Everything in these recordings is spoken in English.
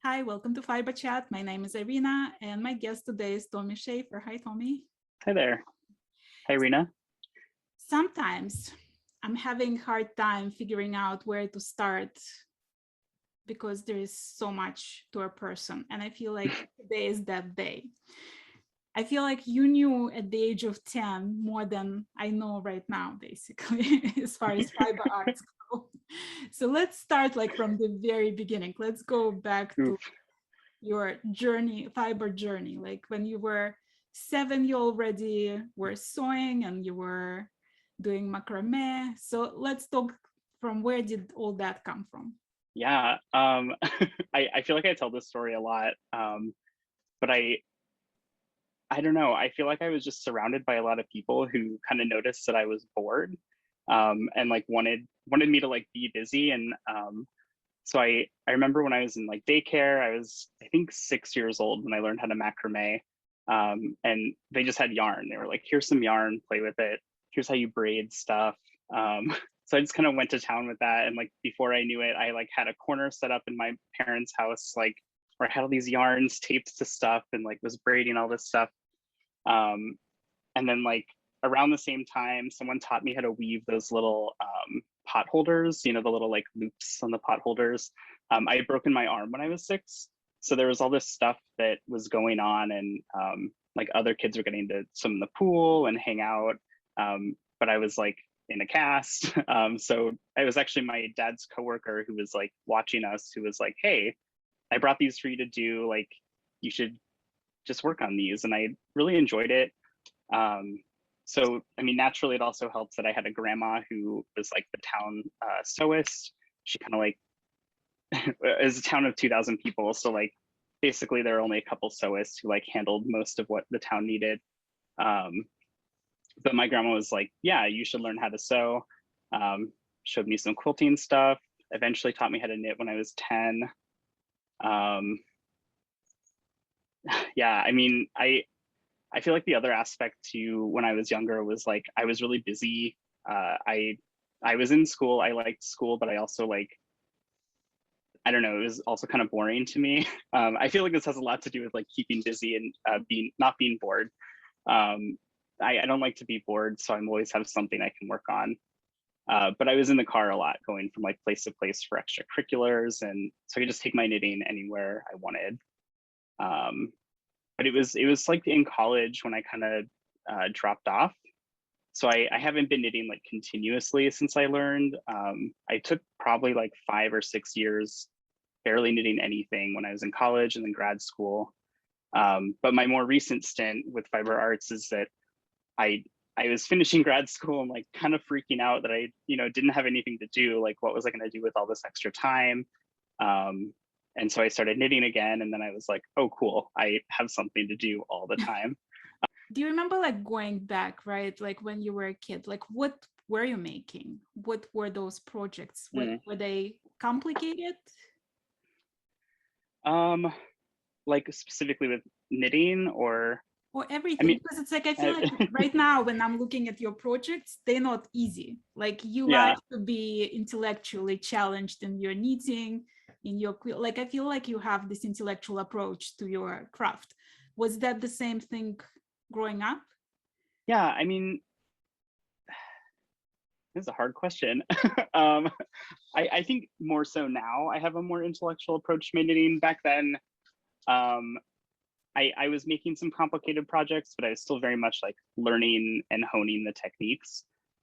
Hi, welcome to Fiberchat. My name is Irina, and my guest today is Tommy Schafer. Hi, Tommy. Hi there. Hi, Rena. Sometimes I'm having a hard time figuring out where to start because there is so much to a person, and I feel like today is that day. I feel like you knew at the age of 10 more than I know right now, basically, as far as fiber arts go. So let's start like from the very beginning. Let's go back to Oof. your journey, fiber journey. Like when you were 7, you already were sewing and you were doing macrame. So let's talk from where did all that come from? Yeah, I feel like I tell this story a lot, but I don't know. I feel like I was just surrounded by a lot of people who kind of noticed that I was bored, and like wanted me to like be busy. And so I remember when I was in like daycare, I was I think 6 years old when I learned how to macrame, and they just had yarn. They were like, "Here's some yarn, play with it. Here's how you braid stuff." So I just kind of went to town with that, and like before I knew it, I like had a corner set up in my parents' house, like where I had all these yarns taped to stuff and like was braiding all this stuff. Um, and then like around the same time, someone taught me how to weave those little pot holders, you know, the little like loops on the pot holders. I had broken my arm when I was 6. So there was all this stuff that was going on, and like other kids were getting to swim in the pool and hang out. But I was like in a cast. So it was actually my dad's coworker who was like watching us, who was like, "Hey, I brought these for you to do. Like, you should just work on these." And I really enjoyed it. Um, so, I mean, naturally, it also helps that I had a grandma who was like the town sewist. She kind of like is a town of 2,000 people. So like, basically there are only a couple sewists who like handled most of what the town needed. Um, but my grandma was like, "Yeah, you should learn how to sew." Um, Showed me some quilting stuff, eventually taught me how to knit when I was 10. Um, yeah, I mean, I feel like the other aspect to when I was younger was like I was really busy. I was in school. I liked school, but I also like I don't know. It was also kind of boring to me. I feel like this has a lot to do with like keeping busy and being not being bored. Um, I don't like to be bored, so I'm always have something I can work on. But I was in the car a lot, going from like place to place for extracurriculars, and so I could just take my knitting anywhere I wanted. Um, but it was like in college when I kind of dropped off. So I haven't been knitting like continuously since I learned. I took probably like 5 or 6 years barely knitting anything when I was in college and then grad school. But my more recent stint with fiber arts is that I I was finishing grad school and like kind of freaking out that I didn't have anything to do. Like, what was I going to do with all this extra time? Um, and so I started knitting again, and then I was like, "Oh, cool! I have something to do all the time." Do you remember like going back, right? Like when you were a kid, like what were you making? What were those projects? What Mm. were they complicated? Um, like specifically with knitting, or Or I everything? mean, Because it's like I feel uh, like right now when I'm looking at your projects, they're not easy. Like you yeah, like to be intellectually challenged in your knitting, in your like I feel like you have this intellectual approach to your craft. Was that the same thing growing up? yeah. I mean, this is a hard question. um, I think more so now I have a more intellectual approach to my knitting. Back then, um, I was making some complicated projects, but I was still very much like learning and honing the techniques.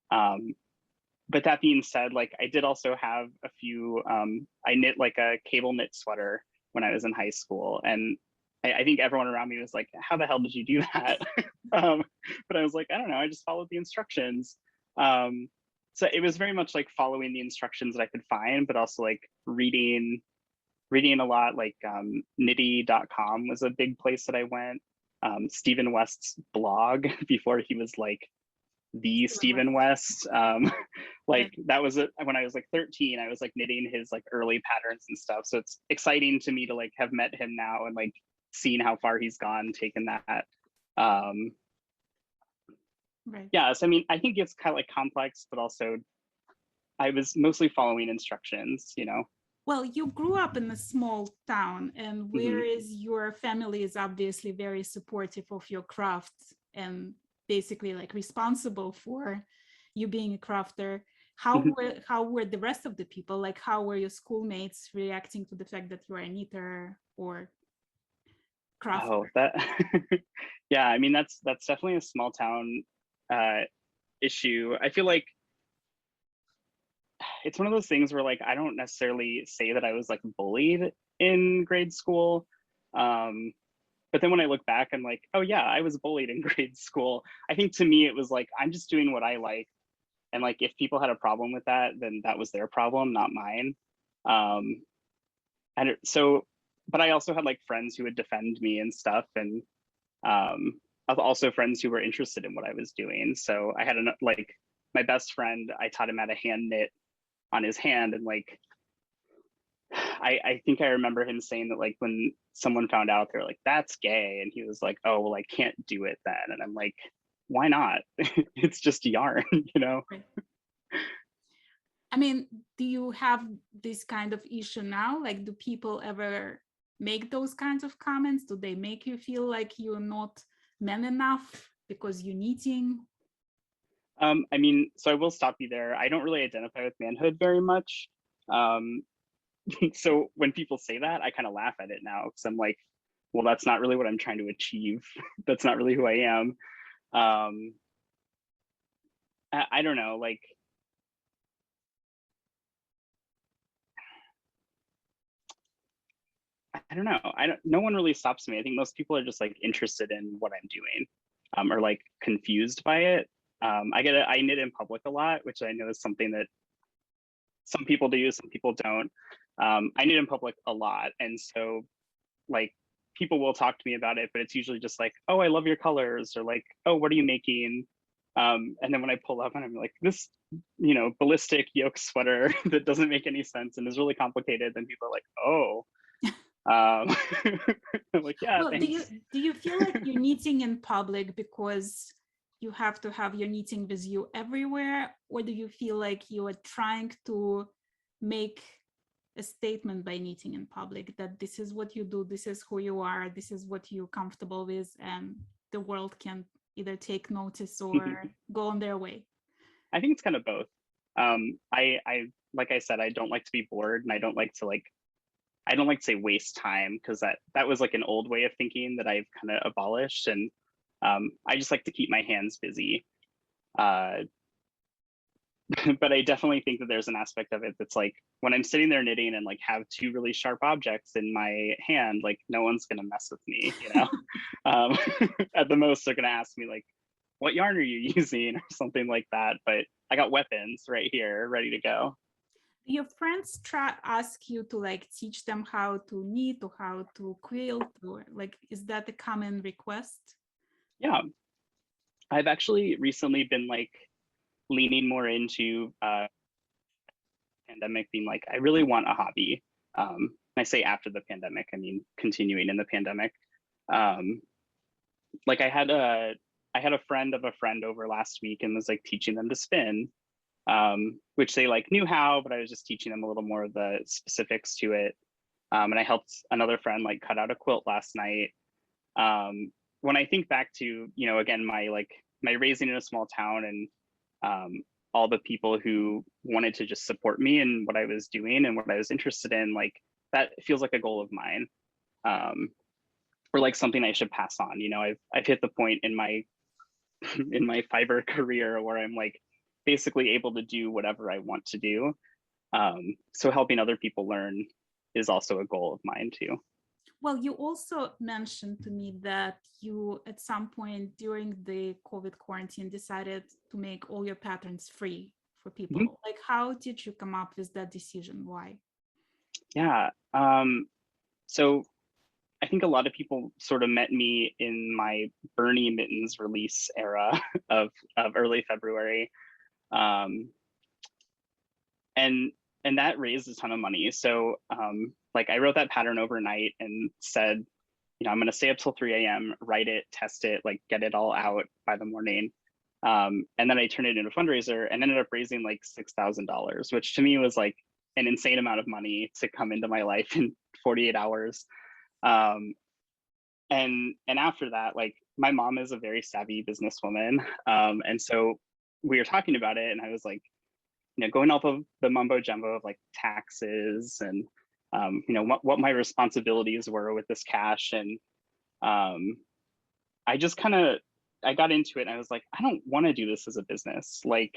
Um, but that being said, like I did also have a few, I knit like a cable knit sweater when I was in high school. And I think everyone around me was like, "How the hell did you do that?" um, but I was like, "I don't know, I just followed the instructions." Um, so it was very much like following the instructions that I could find, but also like reading a lot. Like nitty.com was a big place that I went. Stephen West's blog before he was like the Stephen West. Right. Like that was when I was like 13, I was like knitting his like early patterns and stuff. So it's exciting to me to like have met him now and like seen how far he's gone, taken that. Um, Right. yeah, so I mean, I think it's kind of like complex, but also I was mostly following instructions, you know. Well, you grew up in a small town, and Mhm. whereas your family is obviously very supportive of your craft and basically like responsible for you being a crafter, how were the rest of the people? Like, how were your schoolmates reacting to the fact that you're a knitter or Oh, crafter? that yeah, I mean that's definitely a small town uh issue. I feel like it's one of those things where like I don't necessarily say that I was like bullied in grade school. Um but then when I look back, I'm like, oh yeah, I was bullied in grade school. I think to me it was like I'm just doing what I like. And like if people had a problem with that, then that was their problem, not mine. Um and so but I also had like friends who would defend me and stuff. And also friends who were interested in what I was doing. So I had like my best friend, I taught him how to hand knit on his hand. And like, I think I remember him saying that like when someone found out, they're like, that's gay. And he was like, oh, well, I can't do it then. And I'm like, why not? It's just yarn, you know? Right. I mean, do you have this kind of issue now? Like, do people ever make those kinds of comments? Do they make you feel like you're not man enough because you're knitting? I mean, so I will stop you there. I don't really identify with manhood very much. Um, so when people say that, I kind of laugh at it now because I'm like, well, that's not really what I'm trying to achieve. That's not really who I am. Um, I don't know, like I don't know. I don't. No one really stops me. I think most people are just like interested in what I'm doing, or like confused by it. I knit in public a lot, which I know is something that some people do, some people don't. I knit in public a lot, and so like people will talk to me about it, but it's usually just like, oh, I love your colors, or like, oh, what are you making? And then when I pull up and I'm like, this, ballistic yoke sweater that doesn't make any sense and is really complicated, then people are like, oh, I'm like, yeah, Well, do you thanks. do you feel like you're knitting in public because you have to have your knitting with you everywhere, or do you feel like you are trying to make a statement by knitting in public that this is what you do, this is who you are, this is what you're comfortable with, and the world can either take notice or go on their way? I think it's kind of both. I like I said, I don't like to be bored, and I don't like to say waste time, because that was like an old way of thinking that I've kind of abolished. And I just like to keep my hands busy. Uh, but I definitely think that there's an aspect of it that's like when I'm sitting there knitting and like have two really sharp objects in my hand, like no one's gonna mess with me, you know. Um, at the most, they're gonna ask me like, "What yarn are you using?" or something like that. But I got weapons right here, ready to go. Do your friends try ask you to like teach them how to knit or how to quilt, or like is that a common request? Yeah, I've actually recently been like leaning more into pandemic, being like, I really want a hobby. I say after the pandemic, I mean continuing in the pandemic. Um, like I had a friend of a friend over last week and was like teaching them to spin, which they like knew how, but I was just teaching them a little more of the specifics to it. And I helped another friend like cut out a quilt last night. When I think back to, again, my raising in a small town, and all the people who wanted to just support me and what I was doing and what I was interested in, like that feels like a goal of mine. Um, or like something I should pass on. I've hit the point in my in my fiber career where I'm like basically able to do whatever I want to do. So helping other people learn is also a goal of mine too. Well, you also mentioned to me that you, at some point during the COVID quarantine, decided to make all your patterns free for Mhm. people. Like, how did you come up with that decision? Why? Yeah. So I think a lot of people sort of met me in my Bernie Mittens release era of early February. Um, and and that raised a ton of money. So like I wrote that pattern overnight and said, I'm going to stay up till 3 a.m., write it, test it, like get it all out by the morning. And then I turned it into a fundraiser and ended up raising like $6,000, which to me was like an insane amount of money to come into my life in 48 hours. And after that, like my mom is a very savvy businesswoman. And so we were talking about it, and I was like, you know, going off of the mumbo jumbo of like taxes and you know, what my responsibilities were with this cash. And I just kind of, I got into it and I was like, I don't want to do this as a business. Like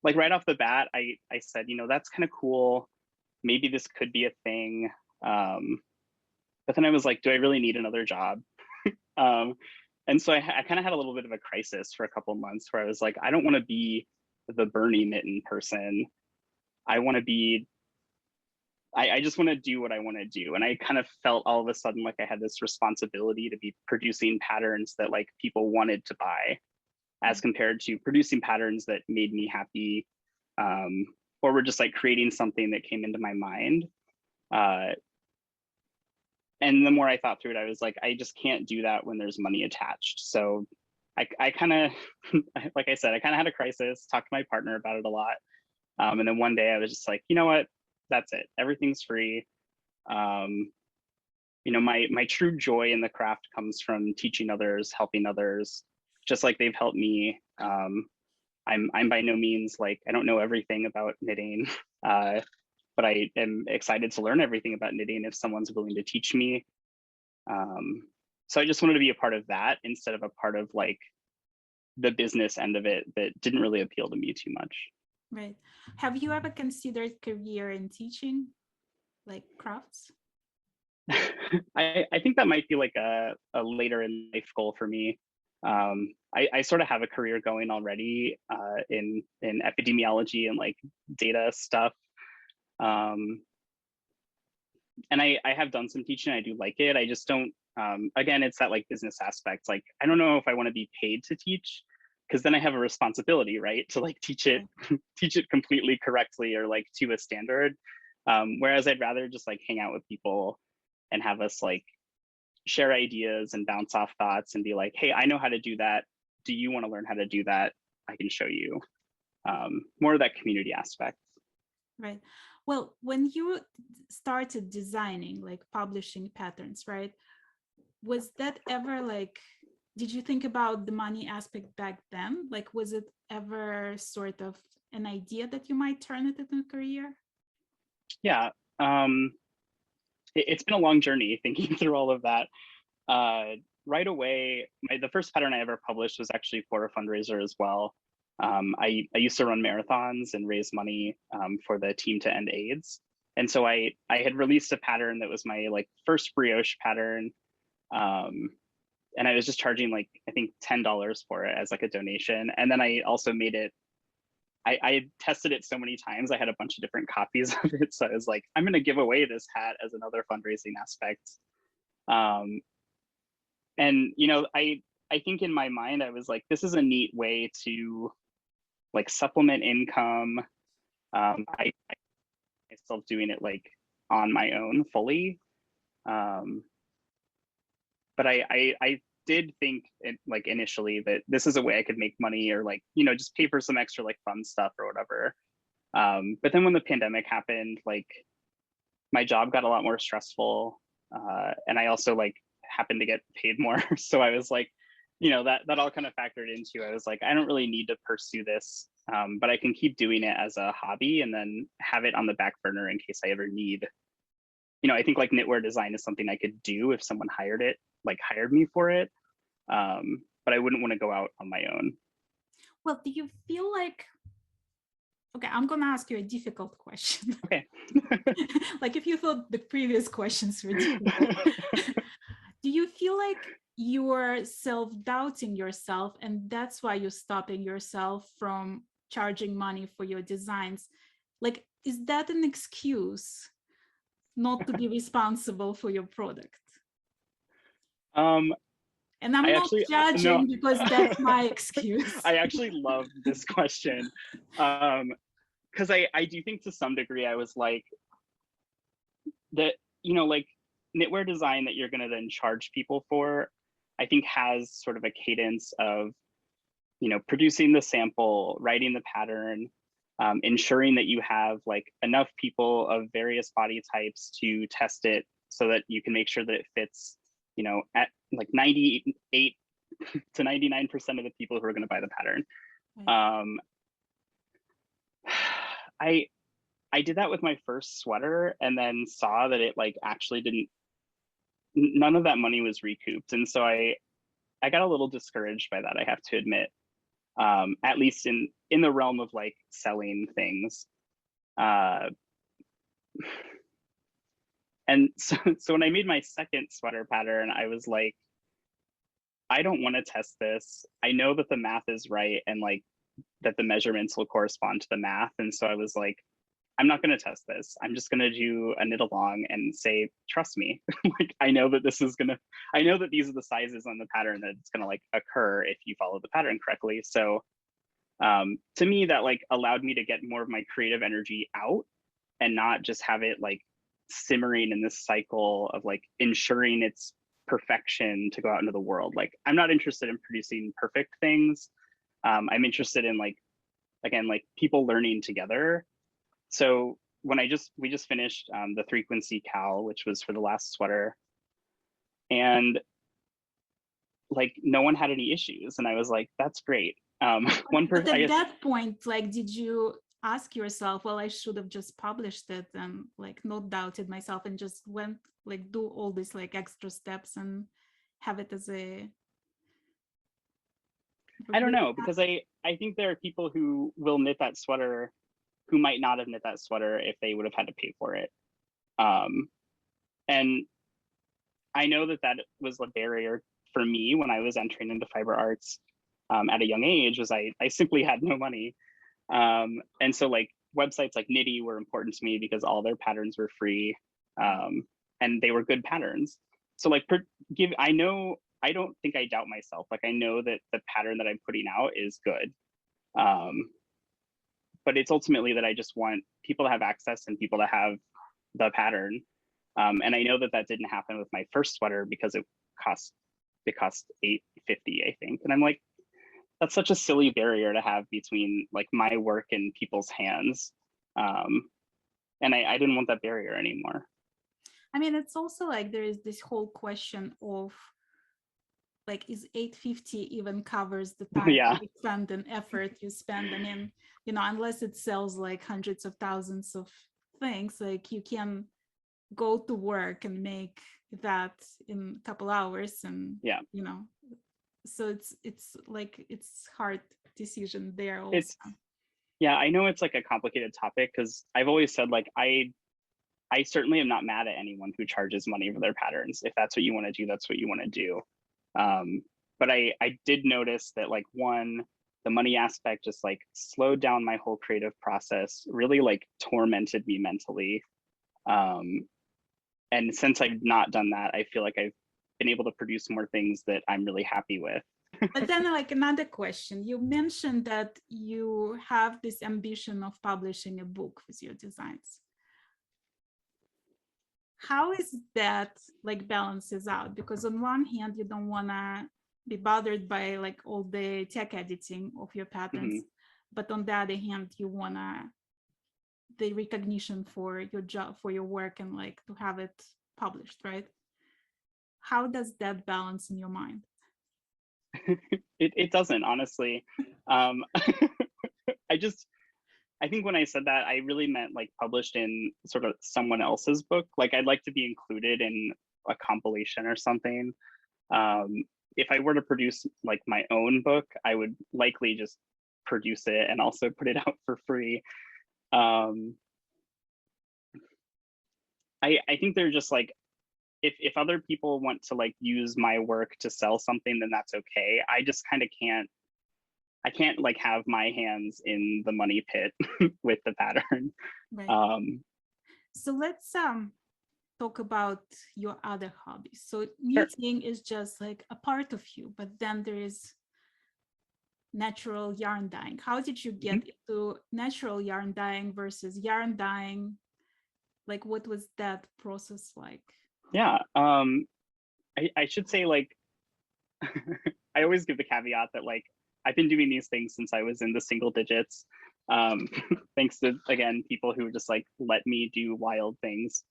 right off the bat, I said, you know, that's kind of cool. Maybe this could be a thing. But then I was like, do I really need another job? And so I kind of had a little bit of a crisis for a couple of months where I was like, I don't want to be the Bernie mitten person. I want to be, I just want to do what I want to do. And I kind of felt all of a sudden like I had this responsibility to be producing patterns that like people wanted to buy, as compared to producing patterns that made me happy, or were just like creating something that came into my mind. And the more I thought through it, I was like, I just can't do that when there's money attached. So I kind of, like I said, I kind of had a crisis, talked to my partner about it a lot. And then one day I was just like, you know what, that's it. Everything's free. You know, my true joy in the craft comes from teaching others, helping others, just like they've helped me. I'm by no means like, I don't know everything about knitting, but I am excited to learn everything about knitting if someone's willing to teach me. So I just wanted to be a part of that instead of a part of like the business end of it that didn't really appeal to me too much. Right. Have you ever considered career in teaching, like crafts? I think that might be like a later in life goal for me. I sort of have a career going already in epidemiology and like data stuff. And I have done some teaching. I do like it. I just don't, again, it's that like business aspect. Like, I don't know if I want to be paid to teach, because then I have a responsibility, right? To like teach it, teach it completely correctly or like to a standard. Whereas I'd rather just like hang out with people and have us like share ideas and bounce off thoughts and be like, hey, I know how to do that. Do you want to learn how to do that? I can show you. More of that community aspect. Right. Well, when you started designing, like publishing patterns, right? Was that ever like, did you think about the money aspect back then? Like, was it ever sort of an idea that you might turn it into a career? Yeah. It's been a long journey thinking through all of that. Right away, the first pattern I ever published was actually for a fundraiser as well. I used to run marathons and raise money for the Team to End AIDS. And so I had released a pattern that was my like first brioche pattern. And I was just charging like, I think $10 for it as like a donation. And then I also made it, I had tested it so many times, I had a bunch of different copies of it. So I was like, I'm gonna give away this hat as another fundraising aspect. And you know, I think in my mind, I was like, this is a neat way to like supplement income. I myself doing it like on my own fully. But I did think it, like initially that this is a way I could make money or like, you know, just pay for some extra like fun stuff or whatever. But then when the pandemic happened, like my job got a lot more stressful. And I also like happened to get paid more. So I was like, you know, that all kind of factored into, I was like, I don't really need to pursue this, but I can keep doing it as a hobby and then have it on the back burner in case I ever need, you know, I think like knitwear design is something I could do if someone hired me for it. But I wouldn't want to go out on my own. Well, do you feel like, okay, I'm going to ask you a difficult question. Okay. Like if you thought the previous questions were difficult, do you feel like you're self-doubting yourself and that's why you're stopping yourself from charging money for your designs? Like, is that an excuse not to be responsible for your product? And I'm not judging because that's my excuse. I actually love this question. Because I do think to some degree I was like that, you know, like knitwear design that you're going to then charge people for, I think has sort of a cadence of, you know, producing the sample, writing the pattern, ensuring that you have like enough people of various body types to test it so that you can make sure that it fits, you know, at like 98 to 99% of the people who are going to buy the pattern. Right. I did that with my first sweater and then saw that it like actually didn't, none of that money was recouped. And so I got a little discouraged by that, I have to admit, at least in the realm of like selling things. And so when I made my second sweater pattern, I was like, I don't want to test this. I know that the math is right and like that the measurements will correspond to the math. And so I was like, I'm not going to test this. I'm just going to do a knit along and say, trust me. Like, I know that this is going to, I know that these are the sizes on the pattern that it's going to like occur if you follow the pattern correctly. So to me, that like allowed me to get more of my creative energy out and not just have it like simmering in this cycle of like ensuring its perfection to go out into the world. Like, I'm not interested in producing perfect things. I'm interested in like, again, like people learning together. So when we just finished the 3-quincy cowl, which was for the last sweater, and like no one had any issues, and I was like, that's great. One But person, I at guess, that point, like, did you ask yourself, well, I should have just published it and like not doubted myself and just went like do all these like extra steps and have it as a I don't know, because I think there are people who will knit that sweater who might not have knit that sweater if they would have had to pay for it. And I know that that was a barrier for me when I was entering into fiber arts at a young age, was I simply had no money. And so like websites like Knitty were important to me because all their patterns were free and they were good patterns. So like I know, I don't think I doubt myself. Like I know that the pattern that I'm putting out is good. But it's ultimately that I just want people to have access and people to have the pattern. And I know that that didn't happen with my first sweater because it cost $8.50, I think. And I'm like, that's such a silly barrier to have between like my work and people's hands. And I didn't want that barrier anymore. I mean, it's also like there is this whole question of like, is $8.50 even covers the time Yeah, you spend and effort you spend? I mean, you know, unless it sells like hundreds of thousands of things, like you can go to work and make that in a couple hours and yeah. you know, so it's like it's hard decision there also. It's, yeah, I know it's like a complicated topic because I've always said like I certainly am not mad at anyone who charges money for their patterns. If that's what you want to do, that's what you want to do. But I did notice that like one, the money aspect just like slowed down my whole creative process, really like tormented me mentally. And since I've not done that, I feel like I've been able to produce more things that I'm really happy with. But then like another question, you mentioned that you have this ambition of publishing a book with your designs. How is that like balances out? Because on one hand, you don't want to be bothered by like all the tech editing of your patterns, but on the other hand, you want the recognition for your job, for your work, and like to have it published, right? How does that balance in your mind? It doesn't, honestly. I think when I said that, I really meant like published in sort of someone else's book. Like I'd like to be included in a compilation or something. If I were to produce like my own book, I would likely just produce it and also put it out for free. I think they're just like, if other people want to like use my work to sell something, then that's okay. I just kind of I can't like have my hands in the money pit with the pattern. Right. So let's talk about your other hobbies. So Sure. knitting is just like a part of you, but then there is natural yarn dyeing. How did you get into natural yarn dyeing versus yarn dyeing? Like, what was that process like? Yeah. I should say like, I always give the caveat that like, I've been doing these things since I was in the single digits. Thanks to, again, people who just like let me do wild things.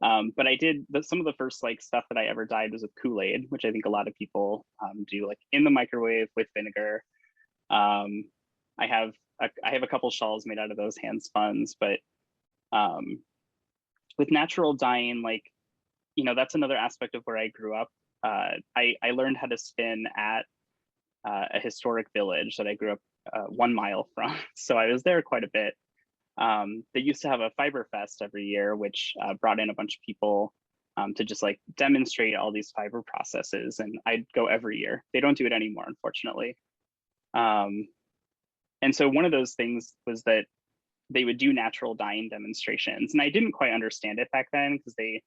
But I did some of the first like stuff that I ever dyed was with Kool-Aid, which I think a lot of people do, like in the microwave with vinegar. I have a couple shawls made out of those hand spuns, but with natural dyeing, like, you know, that's another aspect of where I grew up. I learned how to spin at a historic village that I grew up 1 mile from. So I was there quite a bit. They used to have a fiber fest every year, which brought in a bunch of people to just like demonstrate all these fiber processes. And I'd go every year. They don't do it anymore, unfortunately. And so one of those things was that they would do natural dyeing demonstrations. And I didn't quite understand it back then because they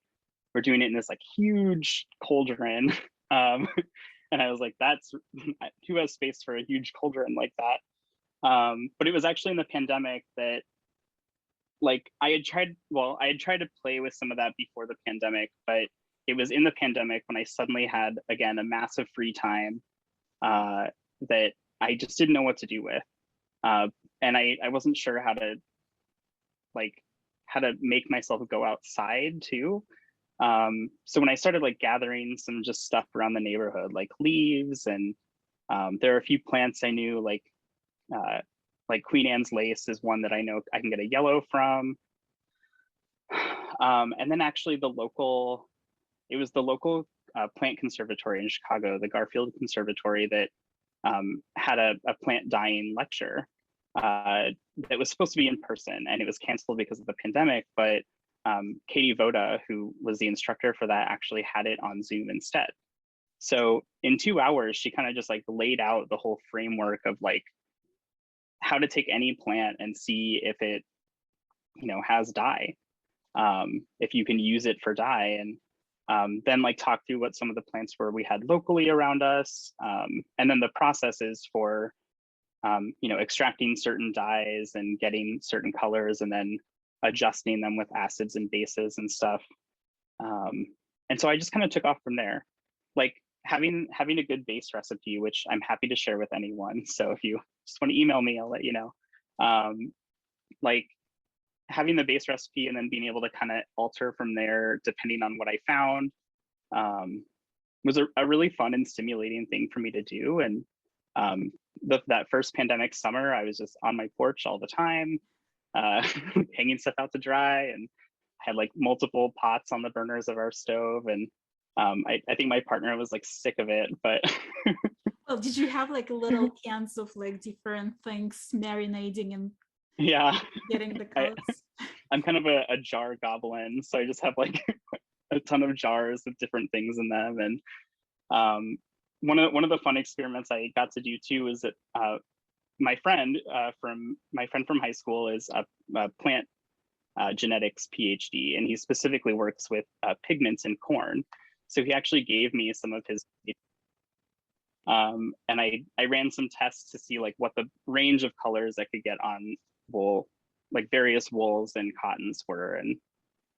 were doing it in this like huge cauldron. And I was like, that's, who has space for a huge cauldron like that? But it was actually in the pandemic that, like, I had tried to play with some of that before the pandemic, but it was in the pandemic when I suddenly had, again, a massive free time that I just didn't know what to do with. And I wasn't sure how to make myself go outside too. So when I started like gathering some just stuff around the neighborhood, like leaves, and there are a few plants I knew, like Queen Anne's lace is one that I know I can get a yellow from. And then actually it was the local plant conservatory in Chicago, the Garfield Conservatory, that had a plant dyeing lecture that was supposed to be in person, and it was canceled because of the pandemic. But Katie Voda, who was the instructor for that, actually had it on Zoom instead. So in 2 hours, she kind of just like laid out the whole framework of like how to take any plant and see if it, you know, has dye, if you can use it for dye, and then like talk through what some of the plants were we had locally around us, and then the processes for you know, extracting certain dyes and getting certain colors and then adjusting them with acids and bases and stuff. And so I just kind of took off from there, like having a good base recipe, which I'm happy to share with anyone. So if you just want to email me, I'll let you know. Like having the base recipe and then being able to kind of alter from there depending on what I found was a really fun and stimulating thing for me to do. And that first pandemic summer, I was just on my porch all the time, hanging stuff out to dry, and had like multiple pots on the burners of our stove. And I think my partner was like sick of it, but well, did you have like little cans of like different things marinating and yeah, getting the colors? I'm kind of a jar goblin, so I just have like a ton of jars with different things in them. And one of the fun experiments I got to do too is that my friend from high school is a plant genetics PhD, and he specifically works with pigments in corn. So he actually gave me some of his, and I ran some tests to see like what the range of colors I could get on wool, like various wools and cottons were. And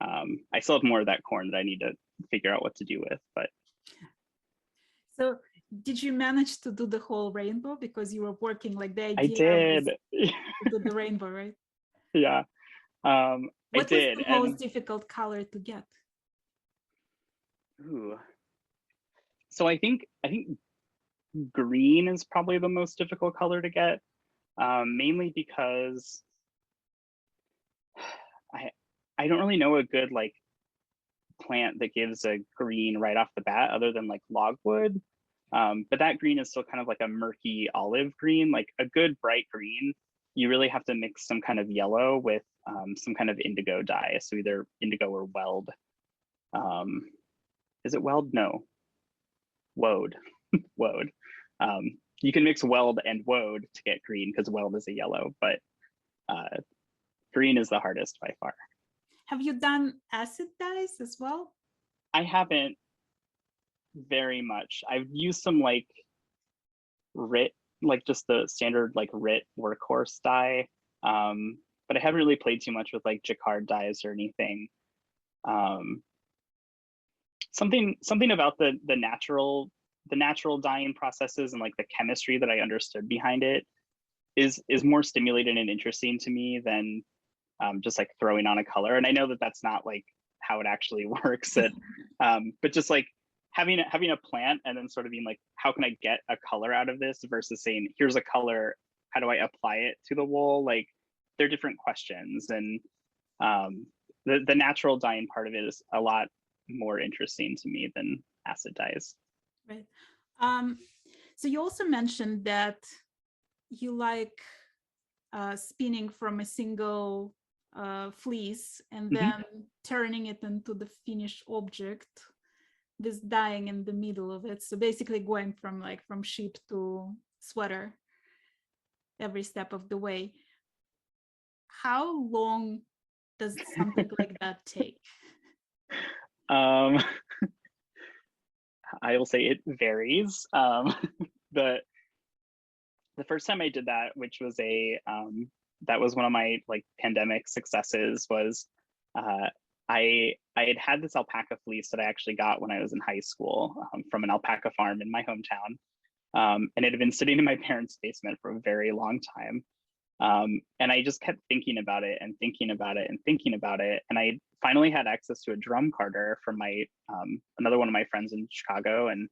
I still have more of that corn that I need to figure out what to do with. But so did you manage to do the whole rainbow, because you were working like the idea I did to do the rainbow, right? Yeah. What I was did. the most difficult color to get? Ooh. So I think green is probably the most difficult color to get, mainly because I don't really know a good like plant that gives a green right off the bat other than like logwood. But that green is still kind of like a murky olive green. Like a good bright green, you really have to mix some kind of yellow with some kind of indigo dye. So either indigo or weld. Is it weld? No, woad. Woad. You can mix weld and woad to get green because weld is a yellow, but green is the hardest by far. Have you done acid dyes as well? I haven't very much. I've used some like RIT, like just the standard like RIT workhorse dye, but I haven't really played too much with like jacquard dyes or anything. Something about the natural dyeing processes and like the chemistry that I understood behind it is more stimulating and interesting to me than just like throwing on a color. And I know that that's not like how it actually works. But just like having a plant and then sort of being like, how can I get a color out of this versus saying, here's a color, how do I apply it to the wool? Like they're different questions. And the natural dyeing part of it is a lot more interesting to me than acid dyes. Right. So you also mentioned that you like spinning from a single fleece and then turning it into the finished object with dyeing in the middle of it. So basically going from sheep to sweater every step of the way. How long does something like that take? I will say it varies. The first time I did that, which was that was one of my like pandemic successes, was I had this alpaca fleece that I actually got when I was in high school from an alpaca farm in my hometown. And it had been sitting in my parents' basement for a very long time. And I just kept thinking about it and thinking about it and thinking about it. And I finally had access to a drum carder from my another one of my friends in Chicago. And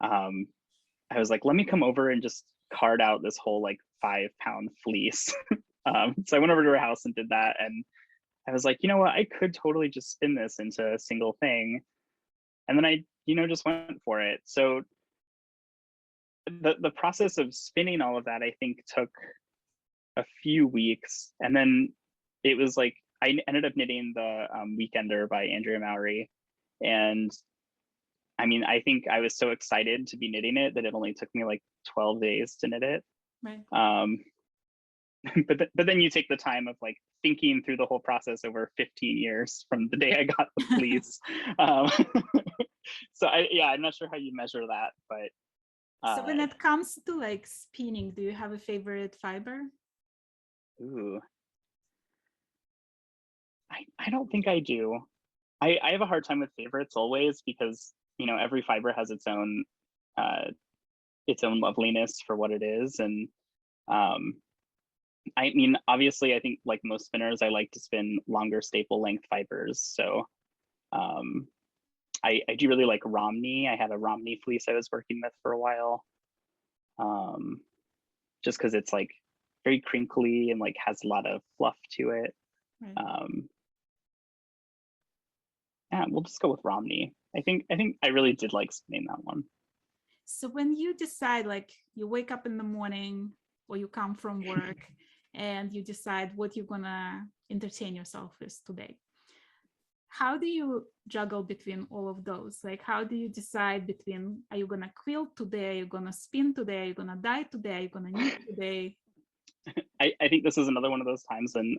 I was like, let me come over and just card out this whole like 5-pound fleece. So I went over to her house and did that. And I was like, you know what, I could totally just spin this into a single thing. And then I, just went for it. So the process of spinning all of that, I think, took a few weeks. And then it was like, I ended up knitting the Weekender by Andrea Mowry. And I mean, I think I was so excited to be knitting it that it only took me like 12 days to knit it. Right. But then you take the time of like thinking through the whole process over 15 years from the day I got the fleece. So I'm not sure how you measure that, but. So when it comes to like spinning, do you have a favorite fiber? Ooh. I don't think I do. I have a hard time with favorites always because, every fiber has its own loveliness for what it is. And I mean, obviously, I think like most spinners, I like to spin longer staple length fibers. So I do really like Romney. I had a Romney fleece I was working with for a while. Just because it's like very crinkly and like has a lot of fluff to it. Right. Yeah, we'll just go with Romney. I think I really did like spinning that one. So when you decide, like you wake up in the morning or you come from work and you decide what you're gonna entertain yourself with today, how do you juggle between all of those? Like, how do you decide between, are you gonna quilt today, are you gonna spin today, are you gonna dye today, are you gonna knit today? I think this is another one of those times when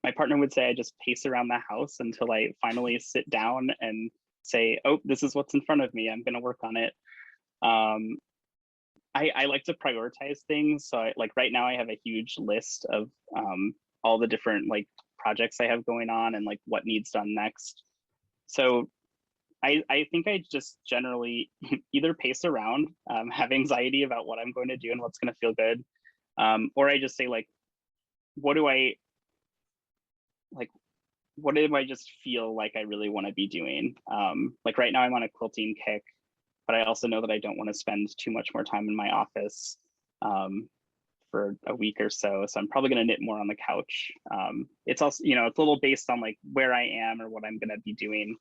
my partner would say I just pace around the house until I finally sit down and say, oh, this is what's in front of me, I'm gonna work on it. I like to prioritize things. So like right now I have a huge list of all the different like projects I have going on and like what needs done next. So I think I just generally either pace around, have anxiety about what I'm going to do and what's going to feel good, or I just say like, what do I just feel like I really want to be doing? Like right now I'm on a quilting kick, but I also know that I don't want to spend too much more time in my office for a week or so. So I'm probably going to knit more on the couch. It's also, it's a little based on like where I am or what I'm going to be doing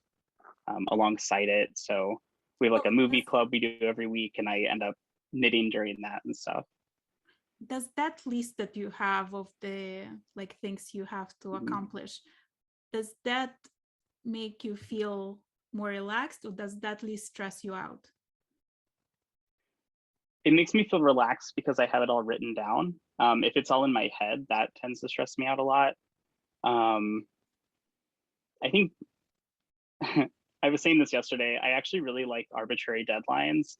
alongside it. So we have like a movie club we do every week and I end up knitting during that and stuff. Does that list that you have of the like things you have to accomplish, does that make you feel more relaxed or does that list stress you out? It makes me feel relaxed because I have it all written down. If it's all in my head, that tends to stress me out a lot. I think I was saying this yesterday, I actually really like arbitrary deadlines.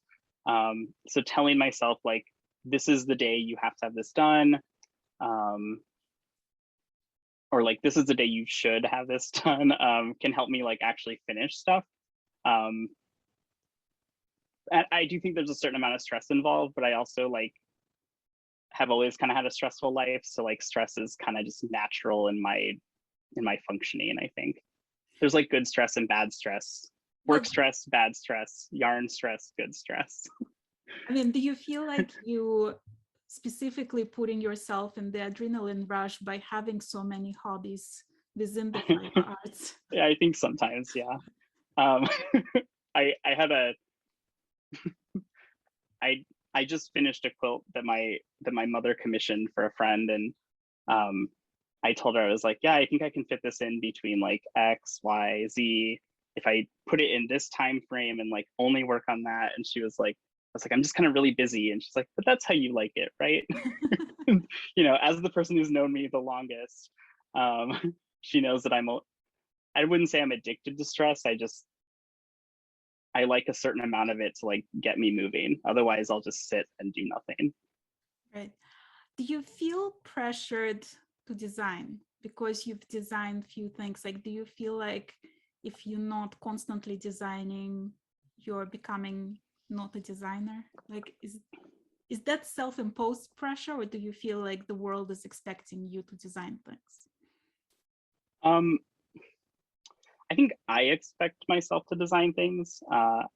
So telling myself like, this is the day you have to have this done. Or like, this is the day you should have this done, can help me like actually finish stuff. And I do think there's a certain amount of stress involved, but I also like, have always kind of had a stressful life. So like stress is kind of just natural in my functioning, I think. There's like good stress and bad stress. Work Well, stress, bad stress, yarn stress, good stress. I mean, do you feel like you specifically putting yourself in the adrenaline rush by having so many hobbies within the fine arts? Yeah, I think sometimes, yeah. Um, I had a I just finished a quilt that my mother commissioned for a friend, and I told her, I was like, yeah, I think I can fit this in between like X, Y, Z. If I put it in this time frame and like only work on that. And she was like, I was like, I'm just kind of really busy. And she's like, but that's how you like it, right? You know, as the person who's known me the longest, she knows that I wouldn't say I'm addicted to stress. I like a certain amount of it to like get me moving. Otherwise, I'll just sit and do nothing. Right. Do you feel pressured to design because you've designed few things? Like, do you feel like if you're not constantly designing, you're becoming not a designer? Like, is that self-imposed pressure, or do you feel like the world is expecting you to design things? Um, I think I expect myself to design things. I'm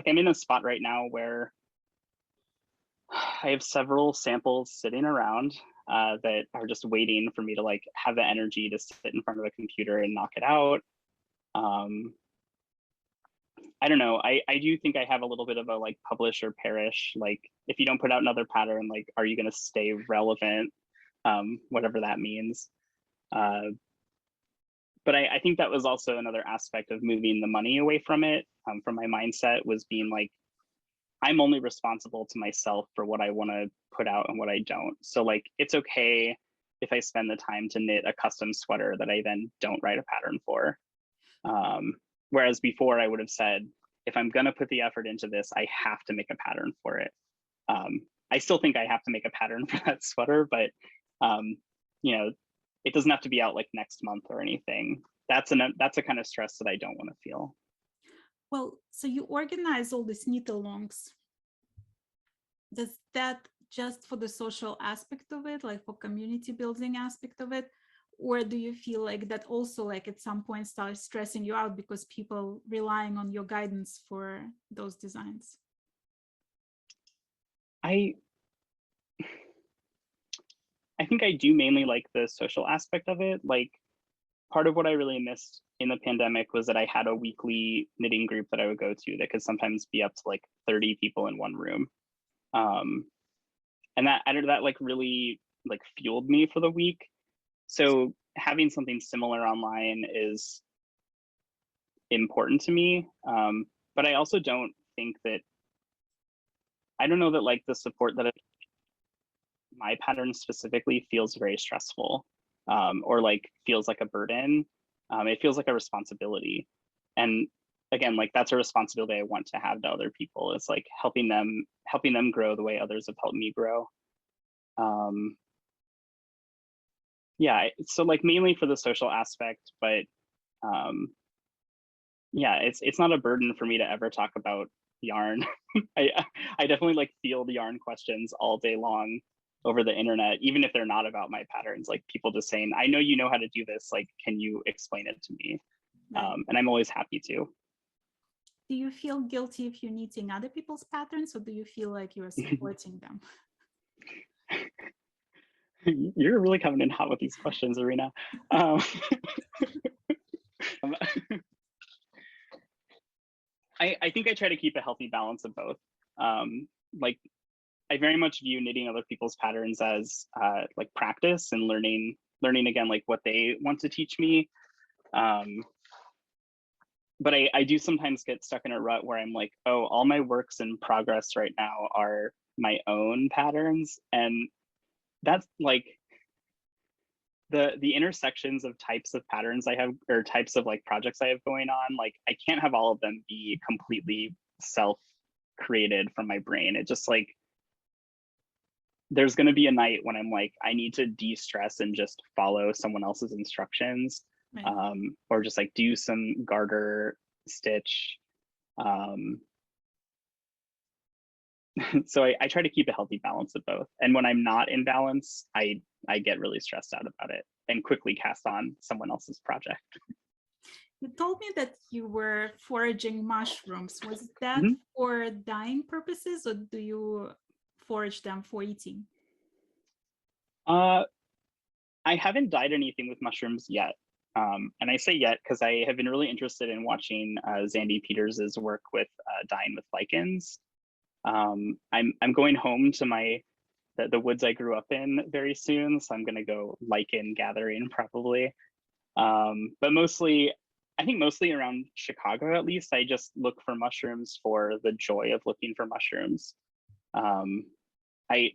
in a spot right now where I have several samples sitting around that are just waiting for me to like have the energy to sit in front of a computer and knock it out. I don't know. I do think I have a little bit of a like publish or perish. Like if you don't put out another pattern, like are you going to stay relevant? Whatever that means. But I think that was also another aspect of moving the money away from it. From my mindset was being like, I'm only responsible to myself for what I want to put out and what I don't. So like, it's okay if I spend the time to knit a custom sweater that I then don't write a pattern for. Whereas before I would have said, if I'm going to put the effort into this, I have to make a pattern for it. I still think I have to make a pattern for that sweater, but you know, it doesn't have to be out like next month or anything. That's a kind of stress that I don't want to feel. Well, so you organize all these knit alongs. Does that just for the social aspect of it, like for community building aspect of it? Or do you feel like that also like at some point starts stressing you out because people relying on your guidance for those designs? I think I do mainly like the social aspect of it. Like part of what I really missed in the pandemic was that I had a weekly knitting group that I would go to that could sometimes be up to like 30 people in one room. And that like really like fueled me for the week. So having something similar online is important to me. But I also don't think that, I don't know that like the support that my pattern specifically feels very stressful or like feels like a burden. It feels like a responsibility. And again, like that's a responsibility I want to have to other people. It's like helping them grow the way others have helped me grow. Yeah, so like mainly for the social aspect, but yeah, it's not a burden for me to ever talk about yarn. I definitely like field yarn questions all day long over the internet, even if they're not about my patterns. Like people just saying, I know you know how to do this, like can you explain it to me? Right. And I'm always happy to. Do you feel guilty if you're knitting other people's patterns, or do you feel like you're supporting them? You're really coming in hot with these questions, Irina. um, I think I try to keep a healthy balance of both. Like I very much view knitting other people's patterns as like practice and learning again, like what they want to teach me. But I do sometimes get stuck in a rut where I'm like, oh, all my works in progress right now are my own patterns. And that's like the intersections of types of patterns I have or types of like projects I have going on. Like I can't have all of them be completely self-created from my brain. It just like, there's going to be a night when I'm like, I need to de-stress and just follow someone else's instructions, Right. or just like do some garter stitch. So I try to keep a healthy balance of both. And when I'm not in balance, I get really stressed out about it and quickly cast on someone else's project. You told me that you were foraging mushrooms. Was that Mhm. for dyeing purposes, or do you forage them for eating? Uh, I haven't dyed anything with mushrooms yet. And I say yet because I have been really interested in watching Zandy Peters's work with dyeing with lichens. I'm going home to the woods I grew up in very soon, so I'm gonna go lichen gathering probably. But mostly, I think mostly around Chicago at least, I just look for mushrooms for the joy of looking for mushrooms. I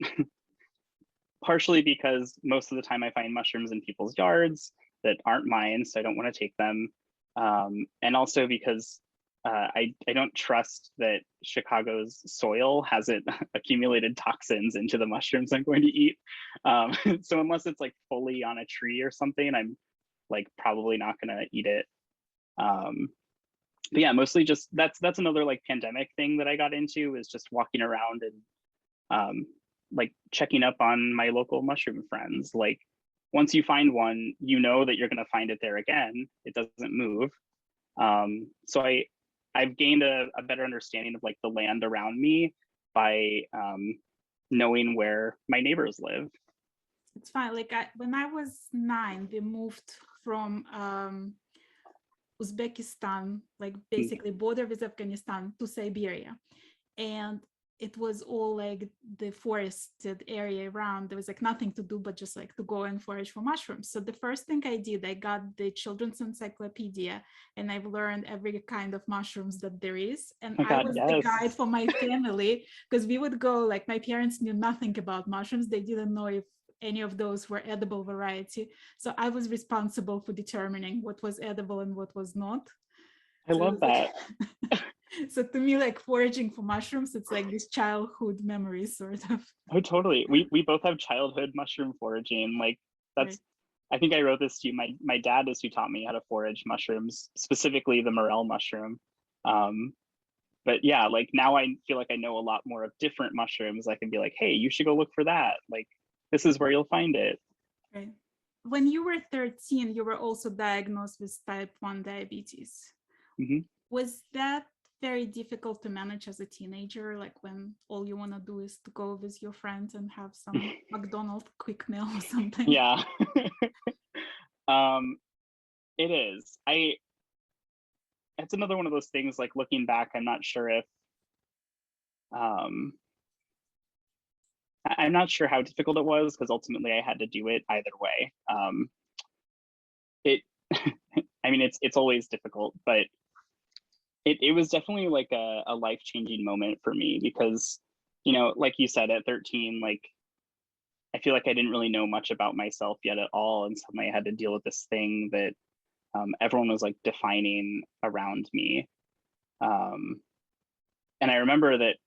partially because most of the time I find mushrooms in people's yards that aren't mine, so I don't want to take them. And also because I don't trust that Chicago's soil hasn't accumulated toxins into the mushrooms I'm going to eat. So unless it's like fully on a tree or something, I'm like probably not gonna eat it. But yeah, mostly just that's another like pandemic thing that I got into, is just walking around and like checking up on my local mushroom friends. Like once you find one, you know that you're gonna find it there again. It doesn't move. So I've gained a better understanding of like the land around me by knowing where my neighbors live. It's fine. Like when I was 9, we moved from Uzbekistan, like basically border with Afghanistan, to Siberia. And it was all like the forested area around. There was like nothing to do but just like to go and forage for mushrooms. So the first thing I did, I got the children's encyclopedia, and I've learned every kind of mushrooms that there is. And Oh my I God, was the yes. guide for my family, because we would go, like my parents knew nothing about mushrooms. They didn't know if any of those were edible variety. So I was responsible for determining what was edible and what was not. I So it love was that. like so to me, like foraging for mushrooms, it's like this childhood memory sort of. Oh, totally. We both have childhood mushroom foraging. Like Right. that's, I think I wrote this to you. My dad is who taught me how to forage mushrooms, specifically the morel mushroom. Um, but yeah, like now I feel like I know a lot more of different mushrooms. I can be like, hey, you should go look for that. Like this is where you'll find it. Right. When you were 13, you were also diagnosed with type 1 diabetes. Mhm. Was that very difficult to manage as a teenager, like when all you want to do is to go with your friends and have some McDonald's quick meal or something? Yeah. um, it is. It's another one of those things, like looking back, I'm not sure if um I'm not sure how difficult it was, because ultimately I had to do it either way. It I mean it's always difficult, but it was definitely like a life-changing moment for me, because you know, like you said, at 13, like I feel like I didn't really know much about myself yet at all, and suddenly I had to deal with this thing that everyone was like defining around me. Um, and I remember that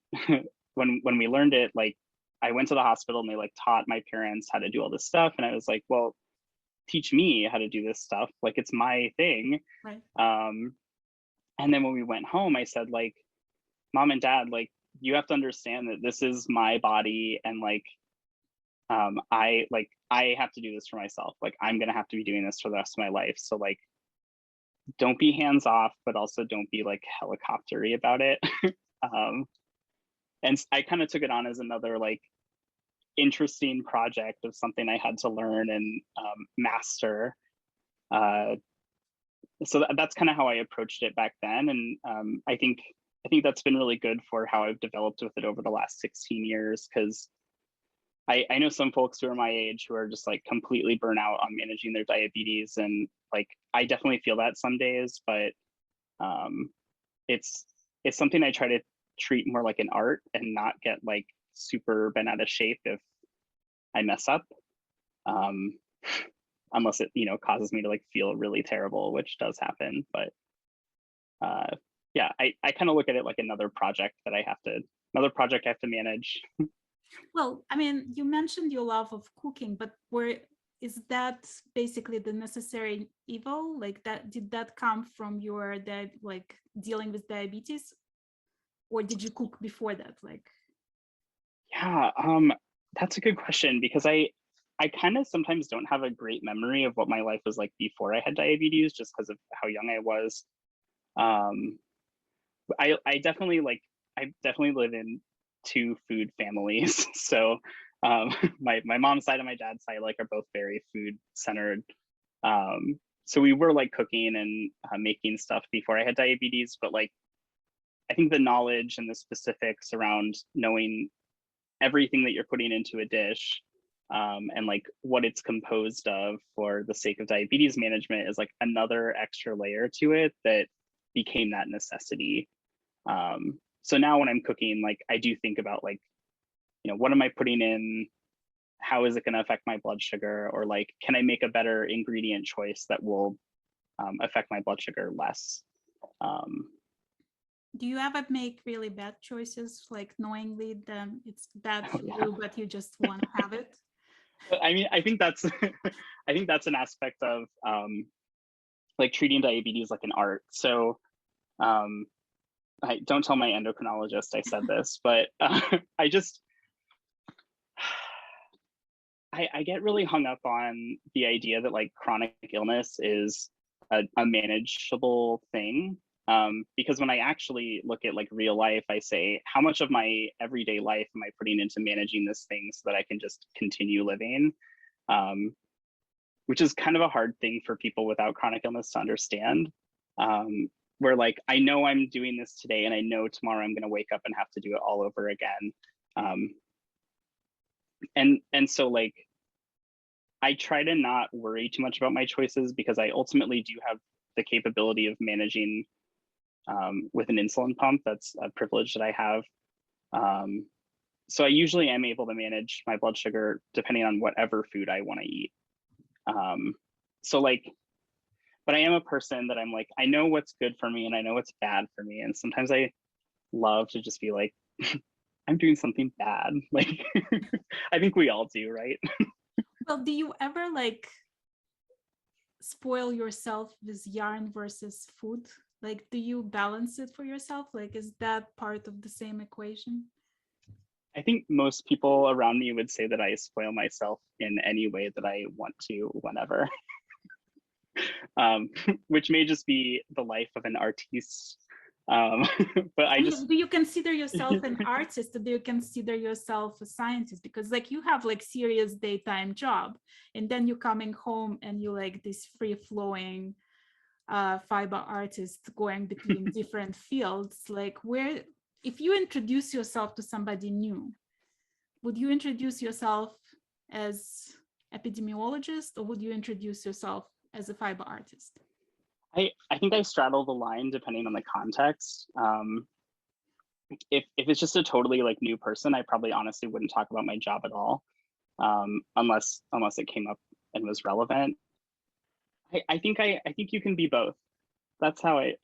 when we learned it, like I went to the hospital and they like taught my parents how to do all this stuff, and I was like, well, teach me how to do this stuff. Like it's my thing. Right. And then when we went home, I said, like, mom and dad, like you have to understand that this is my body, and like I have to do this for myself. Like I'm gonna have to be doing this for the rest of my life. So like don't be hands off, but also don't be like helicoptery about it. um, and I kind of took it on as another like interesting project of something I had to learn and master. Uh, so that's kind of how I approached it back then, and I think that's been really good for how I've developed with it over the last 16 years, because I know some folks who are my age who are just like completely burnt out on managing their diabetes, and like I definitely feel that some days, but um, it's something I try to treat more like an art and not get like super bent out of shape if I mess up, um, unless it causes me to like feel really terrible, which does happen. But yeah, I kind of look at it like another project I have to manage. Well, I mean, you mentioned your love of cooking, but is that basically the necessary evil? Like that, did that come from your like dealing with diabetes, or did you cook before that? Like, Yeah, that's a good question because I kind of sometimes don't have a great memory of what my life was like before I had diabetes, just because of how young I was. Um, I definitely I definitely live in two food families, so my mom's side and my dad's side like are both very food centered. So we were like cooking and making stuff before I had diabetes, but like I think the knowledge and the specifics around knowing everything that you're putting into a dish and like what it's composed of for the sake of diabetes management is like another extra layer to it that became that necessity. So now when I'm cooking, like I do think about like, you know, what am I putting in? How is it going to affect my blood sugar? Or like, can I make a better ingredient choice that will affect my blood sugar less? Do you ever make really bad choices, like knowingly that it's bad for Yeah. you, but you just want to have it? I mean, I think that's I think that's an aspect of like treating diabetes like an art. So I don't tell my endocrinologist I said this, but I just I get really hung up on the idea that like chronic illness is a manageable thing. Because when I actually look at like real life, I say, how much of my everyday life am I putting into managing this thing so that I can just continue living? Which is kind of a hard thing for people without chronic illness to understand. Where like, I know I'm doing this today and I know tomorrow I'm gonna wake up and have to do it all over again. And so like, I try to not worry too much about my choices because I ultimately do have the capability of managing with an insulin pump. That's a privilege that I have. So I usually am able to manage my blood sugar depending on whatever food I want to eat. So like, but I am a person that I'm like, I know what's good for me and I know what's bad for me. And sometimes I love to just be like, I'm doing something bad. Like, I think we all do, right? Well, do you ever like spoil yourself with yarn versus food? Like, do you balance it for yourself? Like, is that part of the same equation? I think most people around me would say that I spoil myself in any way that I want to, whenever, which may just be the life of an artiste. But I just, do you consider yourself an artist, or do you consider yourself a scientist? Because like you have like serious daytime job, and then you're coming home and you like this free flowing fiber artist going between different fields. Like where, if you introduce yourself to somebody new, would you introduce yourself as epidemiologist, or would you introduce yourself as a fiber artist? I think I straddle the line depending on the context. If it's just a totally like new person, I probably honestly wouldn't talk about my job at all, unless it came up and was relevant. I think you can be both. That's how I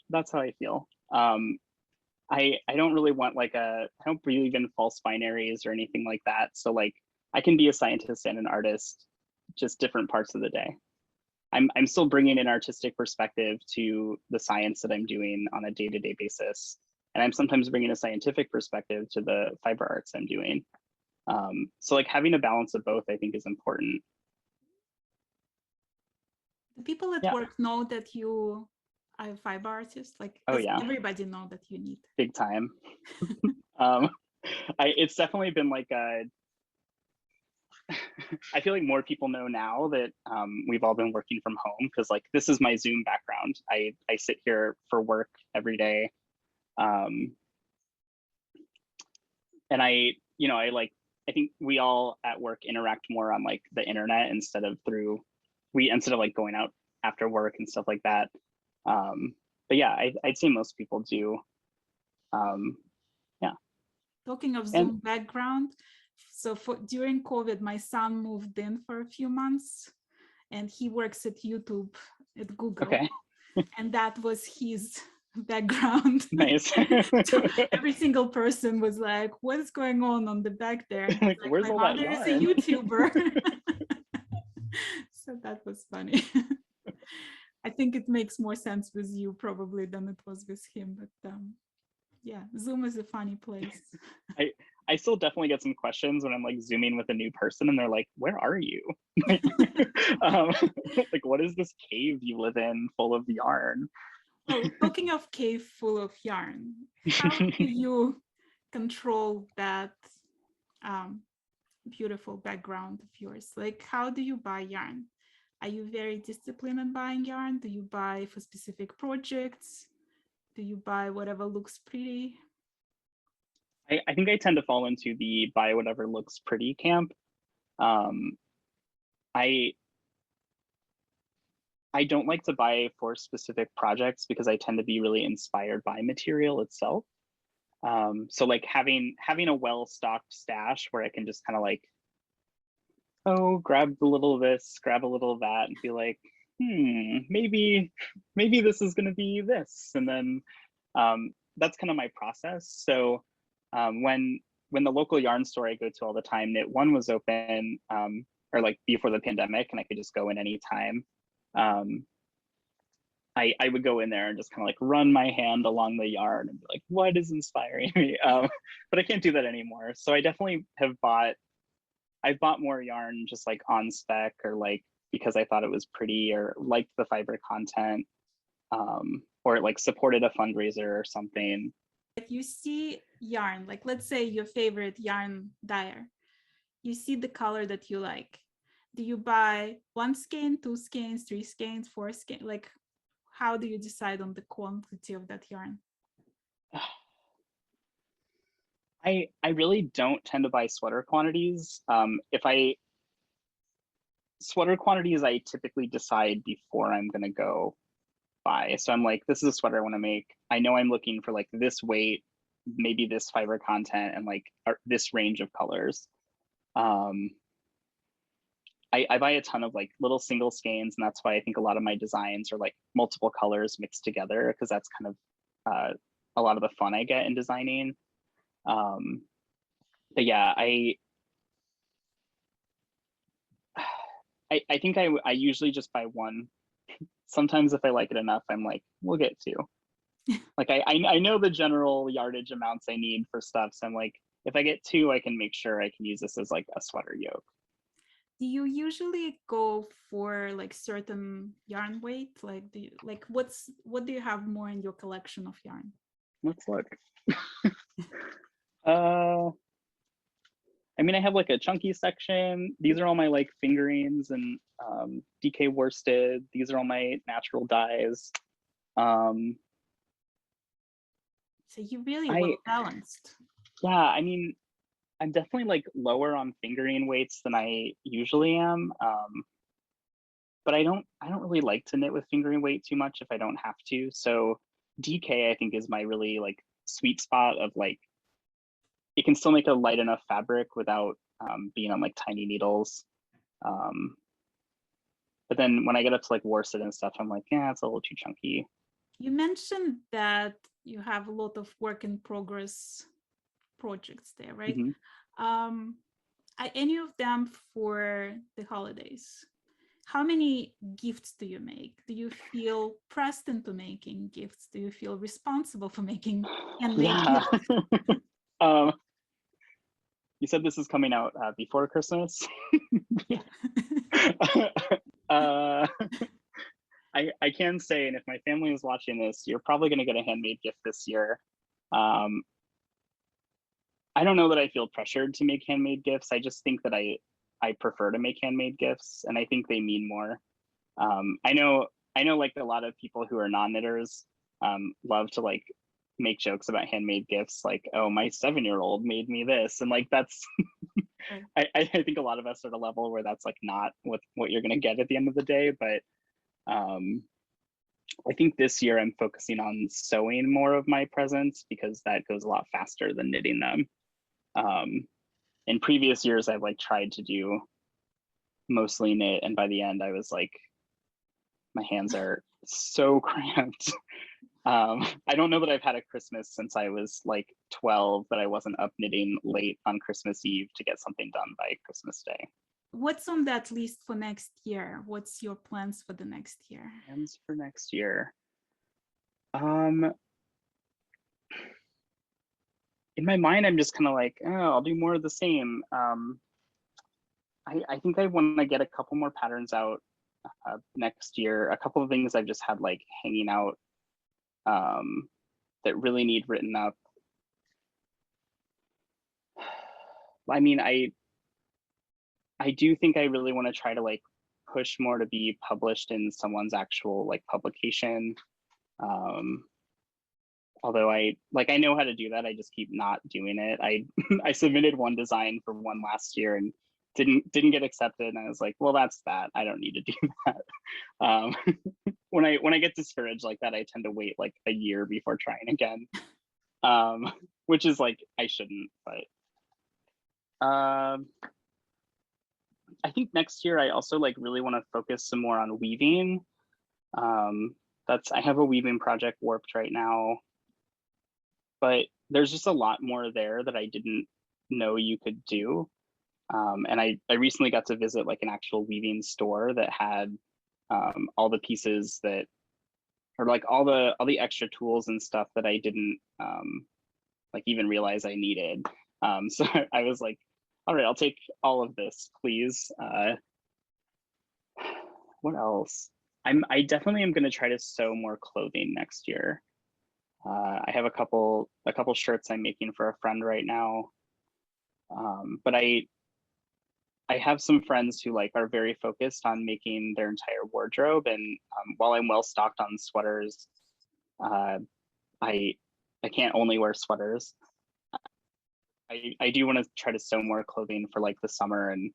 feel. I don't really want like I don't believe in false binaries or anything like that. So like I can be a scientist and an artist, just different parts of the day. I'm still bringing an artistic perspective to the science that I'm doing on a day-to-day basis. And I'm sometimes bringing a scientific perspective to the fiber arts I'm doing. So like having a balance of both, I think is important. The people at Yeah. work know that you are a fiber artist? Like, Oh does yeah. everybody know that you need? Big time. It's definitely been like I feel like more people know now that we've all been working from home because like this is my Zoom background. I sit here for work every day. And I think we all at work interact more on like the internet instead of like going out after work and stuff like that. But yeah, I'd say most people do. Yeah. Talking of And Zoom background, so during COVID, my son moved in for a few months, and he works at YouTube at Google, okay. and that was his background. Nice. So every single person was like, "What is going on the back there?" And Like, like, where's my all that mother is a yarn? YouTuber. So that was funny. I think it makes more sense with you probably than it was with him, but yeah, Zoom is a funny place. I still definitely get some questions when I'm like zooming with a new person and they're like, where are you? um, like, what is this cave you live in full of yarn? Well, talking of cave full of yarn, how do you control that beautiful background of yours? Like, how do you buy yarn? Are you very disciplined in buying yarn? Do you buy for specific projects? Do you buy whatever looks pretty? I think I tend to fall into the buy whatever looks pretty camp. Um, I I don't like to buy for specific projects because I tend to be really inspired by material itself. So like having a well-stocked stash where I can just kind of like, oh, grab a little of this, grab a little of that, and be like, maybe this is going to be this, and then that's kind of my process. So when the local yarn store I go to all the time, Knit One was open, or like before the pandemic, and I could just go in anytime. I would go in there and just kind of like run my hand along the yarn and be like, what is inspiring me? But I can't do that anymore. So I definitely I've bought more yarn just like on spec, or like because I thought it was pretty or liked the fiber content, or it like supported a fundraiser or something. If you see yarn, like let's say your favorite yarn dyer, you see the color that you like. Do you buy one skein, two skeins, three skeins, four skeins? Like, how do you decide on the quantity of that yarn? I really don't tend to buy sweater quantities. Sweater quantities I typically decide before I'm gonna go buy. So I'm like, this is a sweater I want to make. I know I'm looking for like this weight, maybe this fiber content, and like this range of colors. I buy a ton of like little single skeins, and that's why I think a lot of my designs are like multiple colors mixed together, because that's kind of a lot of the fun I get in designing. But yeah, I think I usually just buy one. Sometimes if I like it enough, I'm like, we'll get two. Like I know the general yardage amounts I need for stuff, so I'm like, if I get two, I can make sure I can use this as like a sweater yoke. Do you usually go for like certain yarn weight? Like, do you like what do you have more in your collection of yarn? Let's look. I mean, I have like a chunky section. These are all my like fingerings and DK worsted. These are all my natural dyes. So you really well balanced. Yeah, I mean, I'm definitely like lower on fingering weights than I usually am. But I don't really like to knit with fingering weight too much if I don't have to. So DK I think is my really like sweet spot of like, it can still make a light enough fabric without being on like tiny needles. But then when I get up to like worsted and stuff, I'm like, yeah, it's a little too chunky. You mentioned that you have a lot of work in progress projects there, right? Mm-hmm. Are any of them for the holidays? How many gifts do you make? Do you feel pressed into making gifts? Do you feel responsible for making handmade gifts? You said this is coming out before Christmas. Yeah. I can say, and if my family is watching this, you're probably going to get a handmade gift this year. I don't know that I feel pressured to make handmade gifts. I just think that I prefer to make handmade gifts, and I think they mean more. I know like a lot of people who are non-knitters love to like make jokes about handmade gifts, like, oh, my 7-year-old made me this, and like that's I think a lot of us are at a level where that's like not what you're gonna get at the end of the day. But I think this year I'm focusing on sewing more of my presents because that goes a lot faster than knitting them. In previous years, I've like tried to do mostly knit, and by the end I was like, my hands are so cramped. I don't know that I've had a Christmas since I was like 12 that I wasn't up knitting late on Christmas Eve to get something done by Christmas Day. What's on that list for next year? What's your plans for the next year? Plans for next year. in my mind, I'm just kind of like, oh, I'll do more of the same. I think I want to get a couple more patterns out next year. A couple of things I've just had like hanging out that really need written up. I mean, I do think I really want to try to like push more to be published in someone's actual like publication. Although I know how to do that, I just keep not doing it. I submitted one design for one last year and didn't get accepted, and I was like, well, that's that. I don't need to do that. When I get discouraged like that, I tend to wait like a year before trying again, which is like I shouldn't. But I think next year I also like really want to focus some more on weaving. I have a weaving project warped right now, but there's just a lot more there that I didn't know you could do. And I recently got to visit like an actual weaving store that had all the pieces that, or like all the extra tools and stuff that I didn't like even realize I needed. So I was like, all right, I'll take all of this, please. What else? I definitely am going to try to sew more clothing next year. I have a couple shirts I'm making for a friend right now. But I have some friends who like are very focused on making their entire wardrobe, and while I'm well stocked on sweaters, I can't only wear sweaters. I do want to try to sew more clothing for like the summer and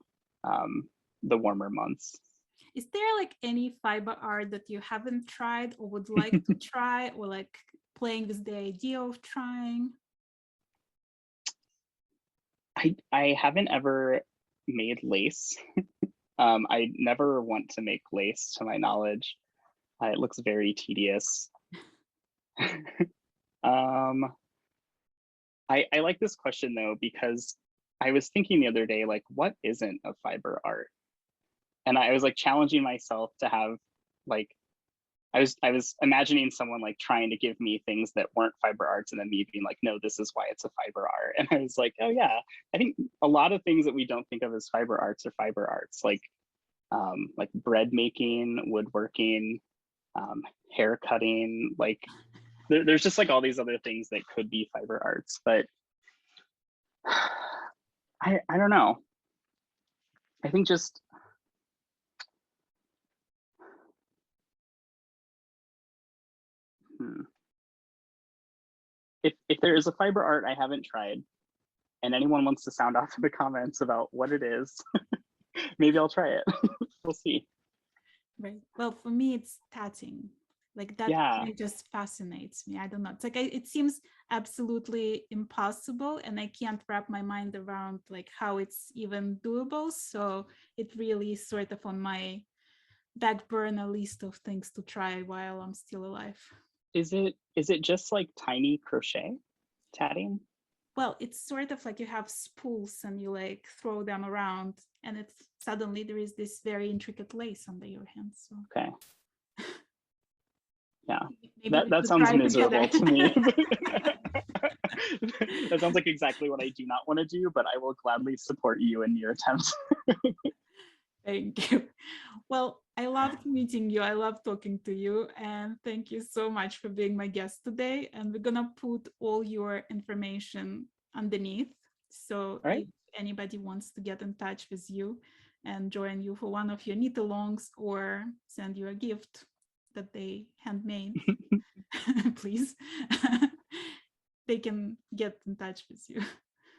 the warmer months. Is there like any fiber art that you haven't tried or would like to try, or like playing with the idea of trying? I haven't ever made lace. I never want to make lace to my knowledge. It looks very tedious. I like this question though, because I was thinking the other day, like, what isn't a fiber art? And I was like challenging myself to have like, I was imagining someone like trying to give me things that weren't fiber arts, and then me being like, no, this is why it's a fiber art. And I was like, oh yeah, I think a lot of things that we don't think of as fiber arts are fiber arts, like bread making, woodworking, hair cutting, like there's just like all these other things that could be fiber arts, but I don't know. I think just if there is a fiber art I haven't tried, and anyone wants to sound off in the comments about what it is, maybe I'll try it. We'll see. Right. Well, for me, it's tatting. Like that really just fascinates me. I don't know. It's like it seems absolutely impossible, and I can't wrap my mind around like how it's even doable. So it really is sort of on my back burner list of things to try while I'm still alive. Is it just like tiny crochet tatting? Well, it's sort of like you have spools and you like throw them around, and it's suddenly there is this very intricate lace under your hands. So. Okay. Yeah, that sounds miserable to me. That sounds like exactly what I do not want to do, but I will gladly support you in your attempts. Thank you. Well, I loved meeting you. I love talking to you. And thank you so much for being my guest today. And we're going to put all your information underneath. So if anybody wants to get in touch with you and join you for one of your knit-alongs or send you a gift that they handmade, please, they can get in touch with you.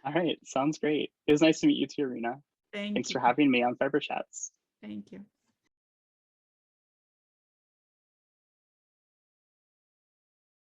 All right, sounds great. It was nice to meet you too, Irina. Thanks for having me on Fiberchats. Thank you.